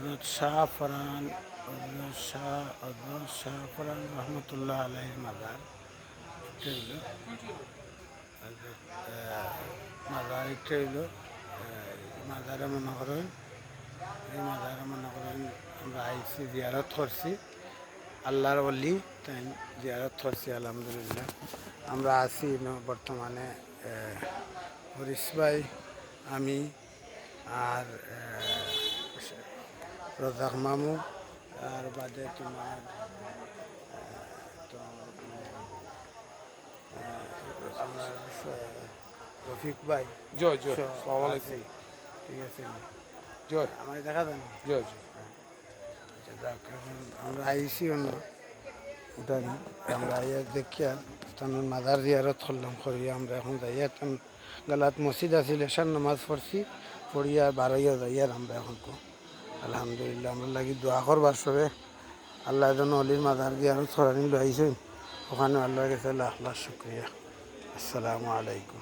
হযরত Shah Ferran হযরত Shah Ferran রহমতুল্লাহ আলাইহির মাজার। এটা হইল মাজার, এটা হইল মাজারে মনে করেন, এই মাজারে মনে করেন আমরা আইসি জিয়ারত করছি, আল্লাহর ওলি তাই জিয়ারত করছি আলহামদুলিল্লাহ। আমরা আছি বর্তমানে হরিশ ভাই, আমি আর রজাক মামু, আর বাদে তোমার তো আমার রফিক ভাই। জয় জয়, সব আসসালামু আছি। আলাইকুম। ঠিক আছে, জয় আমার দেখা দেন। জয় জয়। আচ্ছা, যাক, এখন আমরা আইসি অন্য উঠানি, আমরা আইয়া দেখিয়া তার মাদার জিয়ারত করলাম, করিয়া আমরা এখন যাইয়া তান গালাত মসজিদ আছিল, এসার নামাজ পড়ছি, পড়িয়া বারোইয়া যাইয়ার আমরা এখন আলহামদুলিল্লাহ আমরা লাগি দোয়া করবার সবে আল্লাহ যেন অলির মাদার জিয়ারত করানি লাইছেন, ওখানে আল্লাহর কাছে লাখ লাখ শুক্রিয়া। আসসালামু আলাইকুম।